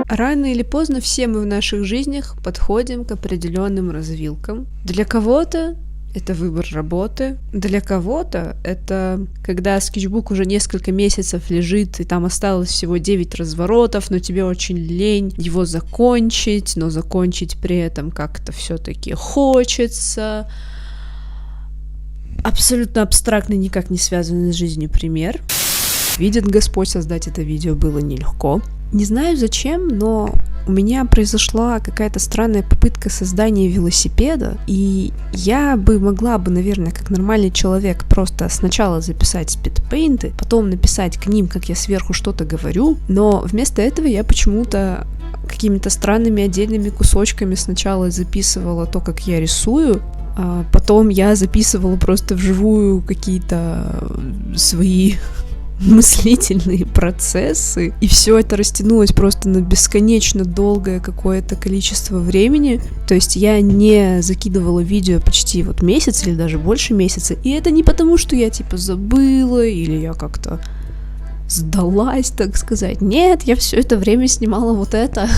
Рано или поздно все мы в наших жизнях подходим к определенным развилкам. Для кого-то это выбор работы, для кого-то это когда скетчбук уже несколько месяцев лежит, и там осталось всего 9 разворотов, но тебе очень лень его закончить, но закончить при этом как-то все-таки хочется. Абсолютно абстрактный, никак не связанный с жизнью пример. Видит Господь, создать это видео было нелегко. Не знаю зачем, но у меня произошла какая-то странная попытка создания велосипеда, и я бы могла бы, наверное, как нормальный человек, просто сначала записать спидпейнты, потом написать к ним, как я сверху что-то говорю, но вместо этого я почему-то какими-то странными отдельными кусочками сначала записывала то, как я рисую, а потом я записывала просто вживую какие-то свои мыслительные процессы, и все это растянулось просто на бесконечно долгое какое-то количество времени. То есть я не закидывала видео почти месяц или даже больше месяца, и это не потому, что я забыла или я как-то сдалась, так сказать. Нет, я все это время снимала это.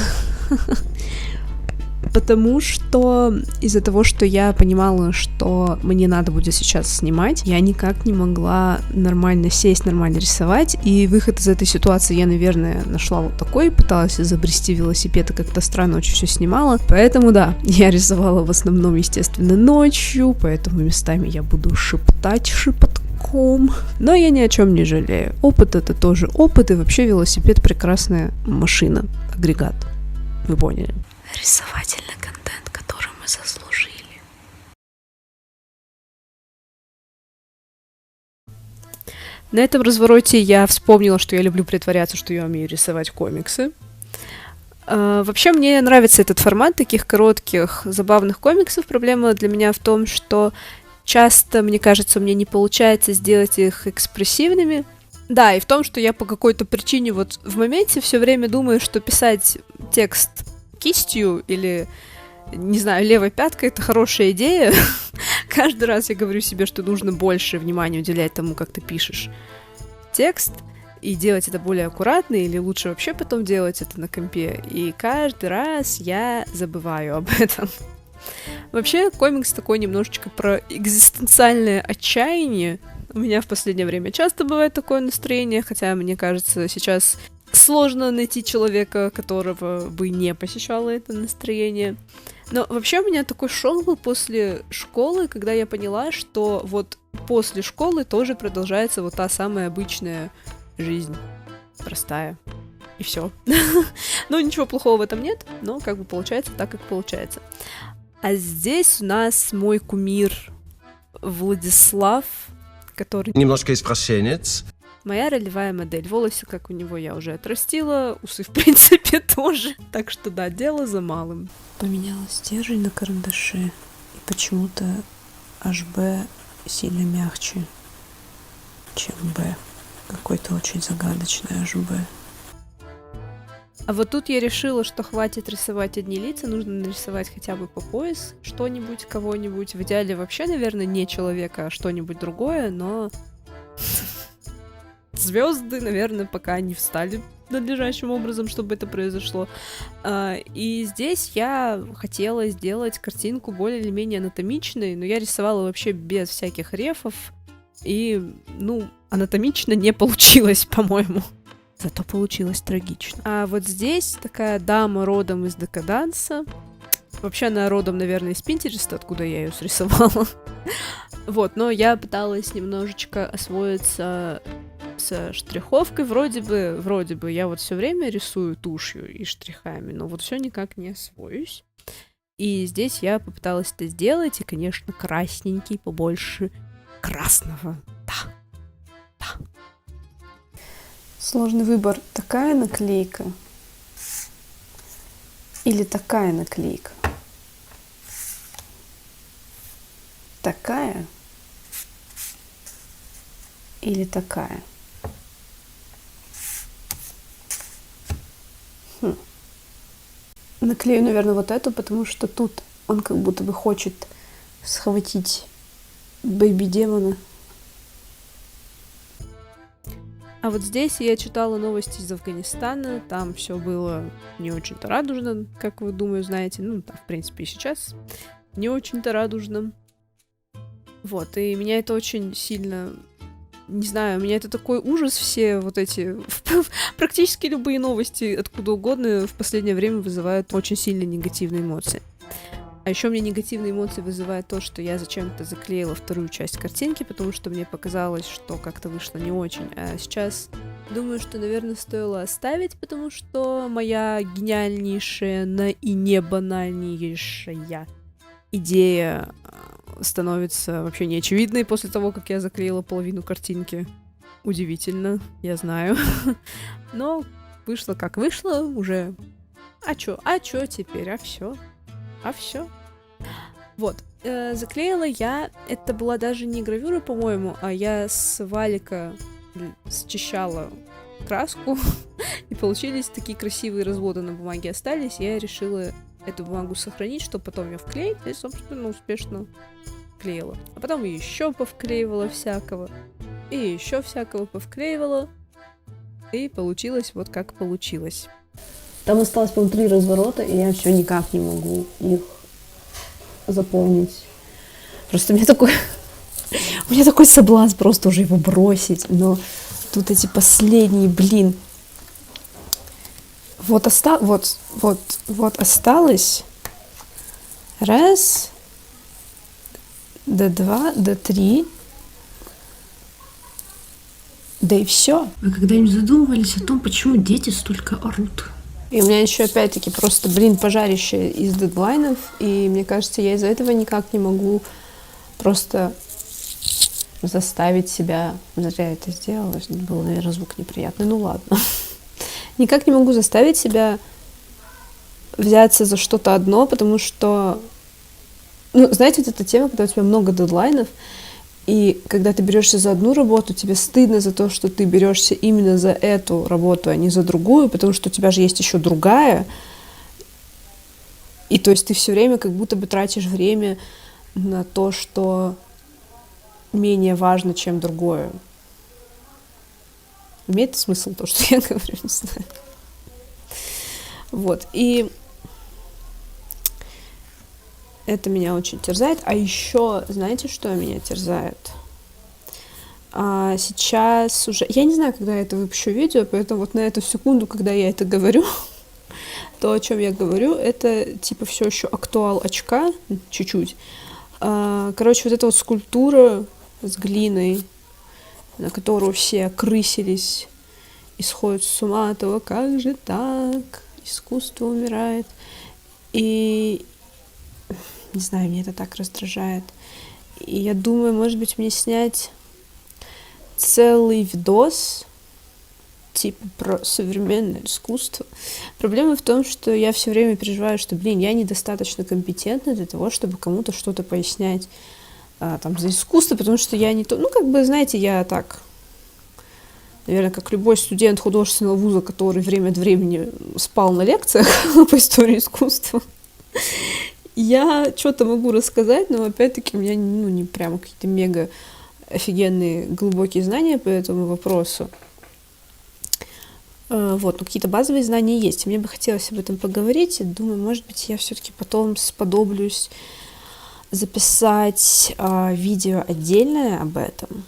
Потому что из-за того, что я понимала, что мне надо будет сейчас снимать, я никак не могла нормально сесть, нормально рисовать, и выход из этой ситуации я, наверное, нашла такой, пыталась изобрести велосипед, и как-то странно очень все снимала, поэтому да, я рисовала в основном, естественно, ночью, поэтому местами я буду шептать шепотком, но я ни о чем не жалею. Опыт — это тоже опыт, и вообще велосипед — прекрасная машина, агрегат, вы поняли. Рисовательный контент, который мы заслужили. На этом развороте я вспомнила, что я люблю притворяться, что я умею рисовать комиксы. Вообще мне нравится этот формат таких коротких, забавных комиксов. Проблема для меня в том, что часто, мне кажется, мне не получается сделать их экспрессивными. Да, и в том, что я по какой-то причине в моменте все время думаю, что писать текст кистью или, не знаю, левой пяткой — это хорошая идея. Каждый раз я говорю себе, что нужно больше внимания уделять тому, как ты пишешь текст, и делать это более аккуратно, или лучше вообще потом делать это на компе. И каждый раз я забываю об этом. Вообще, комикс такой немножечко про экзистенциальное отчаяние. У меня в последнее время часто бывает такое настроение, хотя, мне кажется, сейчас сложно найти человека, которого бы не посещало это настроение. Но вообще у меня такой шок был после школы, когда я поняла, что после школы тоже продолжается та самая обычная жизнь. Простая. И все. Ну, ничего плохого в этом нет, но получается так, как получается. А здесь у нас мой кумир Владислав, который... Немножко извращенец. Моя ролевая модель. Волосы, как у него, я уже отрастила, усы, в принципе, тоже. Так что да, дело за малым. Поменяла стержень на карандаше, и почему-то HB сильно мягче, чем B. Какой-то очень загадочный HB. А тут я решила, что хватит рисовать одни лица, нужно нарисовать хотя бы по пояс что-нибудь, кого-нибудь. В идеале вообще, наверное, не человека, а что-нибудь другое, но... Звезды, наверное, пока не встали надлежащим образом, чтобы это произошло. И здесь я хотела сделать картинку более или менее анатомичной, но я рисовала вообще без всяких рефов, и, анатомично не получилось, по-моему. Зато получилось трагично. А здесь такая дама родом из Декаданса. Вообще она родом, наверное, из Пинтереста, откуда я ее срисовала. Но я пыталась немножечко освоиться с штриховкой. Вроде бы я все время рисую тушью и штрихами, но все никак не освоюсь. И здесь я попыталась это сделать, и, конечно, красненький, побольше красного. Да. Сложный выбор. Такая наклейка или такая наклейка? Такая или такая? Наклею, наверное, эту, потому что тут он как будто бы хочет схватить бэйби-демона. А вот здесь я читала новости из Афганистана, там все было не очень-то радужно, как вы, думаю, знаете. Ну, да, в принципе, и сейчас не очень-то радужно. Вот, и меня это очень сильно... Не знаю, у меня это такой ужас, все вот эти... Практически любые новости откуда угодно в последнее время вызывают очень сильно негативные эмоции. А еще мне негативные эмоции вызывает то, что я зачем-то заклеила вторую часть картинки, потому что мне показалось, что как-то вышло не очень. А сейчас думаю, что, наверное, стоило оставить, потому что моя гениальнейшая, но и не банальнейшая идея становится вообще неочевидной после того, как я заклеила половину картинки. Удивительно, я знаю. Но вышло как вышло, уже... А чё теперь? А все. Вот. Заклеила я... Это была даже не гравюра, по-моему, а я с валика счищала краску, и получились такие красивые разводы на бумаге остались. Я решила эту бумагу сохранить, чтобы потом ее вклеить, и, собственно, успешно клеила. А потом еще повклеивала всякого, и еще всякого повклеивала, и получилось вот как получилось. Там осталось, по-моему, 3 разворота, и я все никак не могу их заполнить. Просто у меня такой соблазн просто уже его бросить, но тут эти последние, Вот осталось. Раз, да два, да три. Да и все. Вы когда-нибудь задумывались о том, почему дети столько орут? И у меня еще опять-таки просто, пожарище из дедлайнов, и мне кажется, я из-за этого никак не могу просто заставить себя... Зря я это сделала, был, наверное, звук неприятный, ну ладно. Никак не могу заставить себя взяться за что-то одно, потому что... Ну, знаете, вот эта тема, когда у тебя много дедлайнов, и когда ты берешься за одну работу, тебе стыдно за то, что ты берешься именно за эту работу, а не за другую, потому что у тебя же есть еще другая. И то есть ты все время как будто бы тратишь время на то, что менее важно, чем другое. Имеет смысл то, что я говорю, не знаю. Вот, и это меня очень терзает. А еще, знаете, что меня терзает? Сейчас уже... Я не знаю, когда я это выпущу видео, поэтому вот на эту секунду, когда я это говорю, то, о чем я говорю, это типа все еще актуал очка, чуть-чуть. Короче, вот эта вот скульптура с глиной, на которую все крысились и сходят с ума от того, как же так, искусство умирает. И не знаю, меня это так раздражает. И я думаю, может быть, мне снять целый видос типа про современное искусство. Проблема в том, что я все время переживаю, что, я недостаточно компетентна для того, чтобы кому-то что-то пояснять там за искусство, потому что я не то... Ну, как бы, знаете, я так... Наверное, как любой студент художественного вуза, который время от времени спал на лекциях по истории искусства, я что-то могу рассказать, но опять-таки у меня не прямо какие-то мега офигенные глубокие знания по этому вопросу. Вот, но какие-то базовые знания есть. Мне бы хотелось об этом поговорить. И думаю, может быть, я все-таки потом сподоблюсь записать видео отдельное об этом.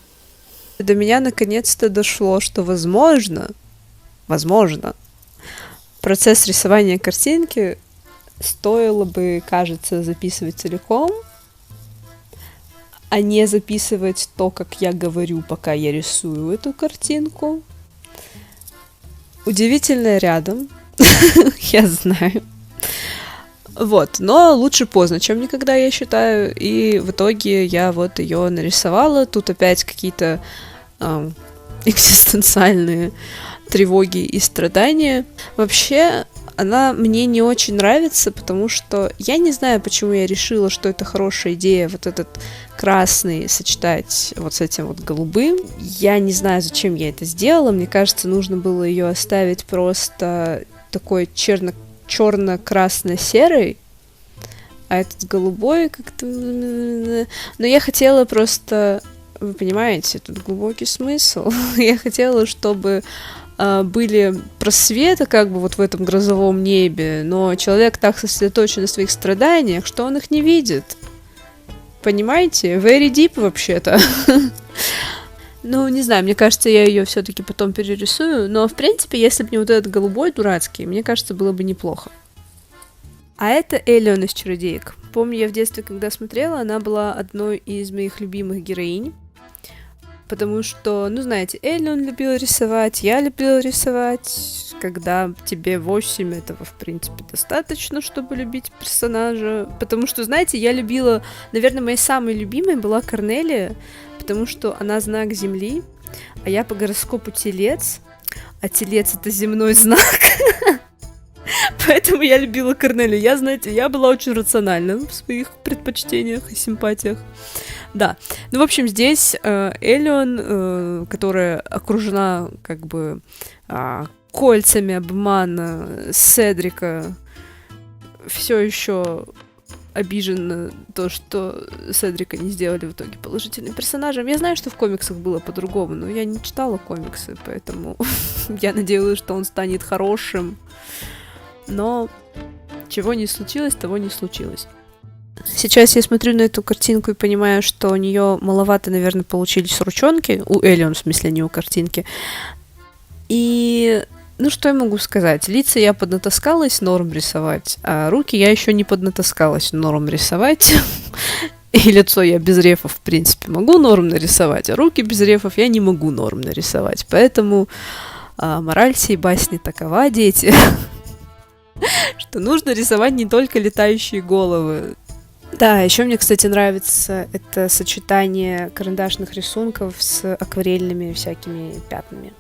До меня наконец-то дошло, что возможно, процесс рисования картинки стоило бы, кажется, записывать целиком, а не записывать то, как я говорю, пока я рисую эту картинку. Удивительное рядом, я знаю. Вот, но лучше поздно, чем никогда, я считаю. И в итоге я вот ее нарисовала. Тут опять какие-то экзистенциальные тревоги и страдания. Вообще, она мне не очень нравится, потому что я не знаю, почему я решила, что это хорошая идея вот этот красный сочетать вот с этим вот голубым. Я не знаю, зачем я это сделала. Мне кажется, нужно было ее оставить просто такой черно-красно-серый, а этот голубой как-то... Но я хотела просто Вы понимаете, тут глубокий смысл. Я хотела, чтобы были просветы как бы вот в этом грозовом небе, но человек так сосредоточен на своих страданиях, что он их не видит. Понимаете? Very deep вообще-то. Ну, не знаю, мне кажется, я ее все-таки потом перерисую, но, в принципе, если бы не вот этот голубой дурацкий, мне кажется, было бы неплохо. А это Элион из «Чародеек». Помню, я в детстве, когда смотрела, она была одной из моих любимых героинь, потому что, ну, знаете, Элион любила рисовать, я любила рисовать. Когда тебе 8, этого, в принципе, достаточно, чтобы любить персонажа. Потому что, знаете, я любила... Наверное, моей самой любимой была Корнелия, потому что она знак Земли, а я по гороскопу Телец, а Телец — это земной знак. Поэтому я любила Корнелию. Я, знаете, я была очень рациональна в своих предпочтениях и симпатиях. Да. Ну, в общем, здесь Элион, которая окружена как бы кольцами обмана Седрика, все еще обижен на то, что Седрика не сделали в итоге положительным персонажем. Я знаю, что в комиксах было по-другому, но я не читала комиксы, поэтому я надеялась, что он станет хорошим. Но чего не случилось, того не случилось. Сейчас я смотрю на эту картинку и понимаю, что у нее маловато, наверное, получились ручонки. У Элион, в смысле, не у картинки. И, ну, что я могу сказать? Лица я поднатаскалась норм рисовать, а руки я еще не поднатаскалась норм рисовать. И лицо я без рефов, в принципе, могу норм нарисовать, а руки без рефов я не могу норм нарисовать. Поэтому мораль сей басни такова, дети, что нужно рисовать не только летающие головы. Да, еще мне, кстати, нравится это сочетание карандашных рисунков с акварельными всякими пятнами.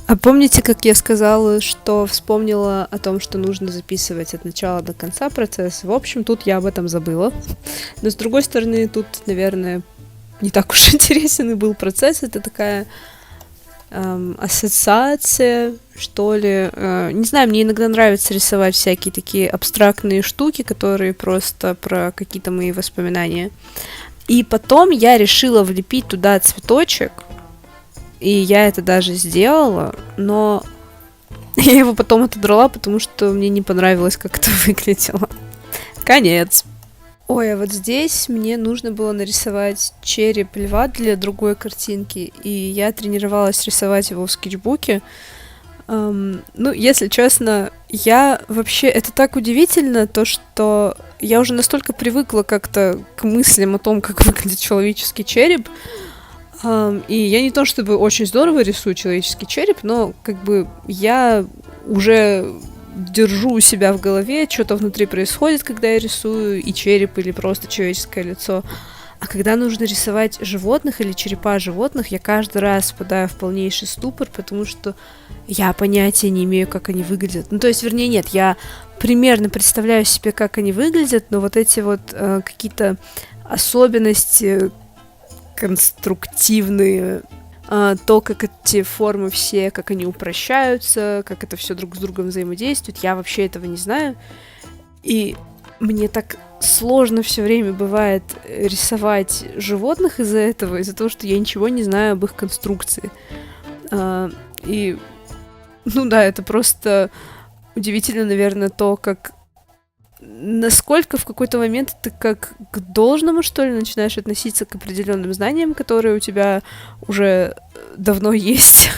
А помните, как я сказала, что вспомнила о том, что нужно записывать от начала до конца процесс? В общем, тут я об этом забыла. Но, с другой стороны, тут, наверное, не так уж интересен и был процесс. Это такая ассоциация, что ли. Не знаю, мне иногда нравится рисовать всякие такие абстрактные штуки, которые просто про какие-то мои воспоминания. И потом я решила влепить туда цветочек, и я это даже сделала, но я его потом отодрала, потому что мне не понравилось, как это выглядело. Конец. Ой, а вот здесь мне нужно было нарисовать череп льва для другой картинки, и я тренировалась рисовать его в скетчбуке. Ну, если честно, я вообще... Это так удивительно, то, что я уже настолько привыкла как-то к мыслям о том, как выглядит человеческий череп, и я не то чтобы очень здорово рисую человеческий череп, но как бы я уже держу у себя в голове, что-то внутри происходит, когда я рисую и череп, или просто человеческое лицо. А когда нужно рисовать животных или черепа животных, я каждый раз впадаю в полнейший ступор, потому что я понятия не имею, как они выглядят. Ну, то есть, вернее, нет, я примерно представляю себе, как они выглядят, но вот эти вот какие-то особенности конструктивные, то, как эти формы все, как они упрощаются, как это все друг с другом взаимодействует, я вообще этого не знаю. И мне так сложно все время бывает рисовать животных из-за этого, из-за того, что я ничего не знаю об их конструкции. И, ну да, это просто удивительно, наверное, то, как насколько в какой-то момент ты как к должному, что ли, начинаешь относиться к определенным знаниям, которые у тебя уже давно есть.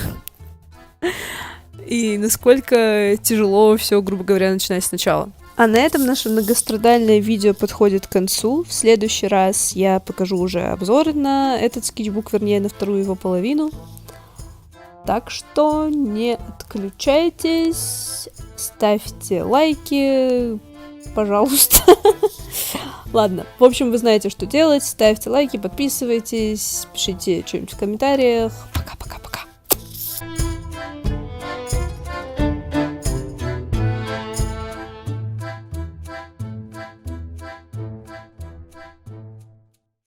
И насколько тяжело все, грубо говоря, начинать сначала. А на этом наше многострадальное видео подходит к концу. В следующий раз я покажу уже обзоры на этот скетчбук, вернее, на вторую его половину. Так что не отключайтесь, ставьте лайки, пожалуйста. Ладно, в общем, вы знаете, что делать. Ставьте лайки, подписывайтесь, пишите что-нибудь в комментариях. Пока-пока-пока.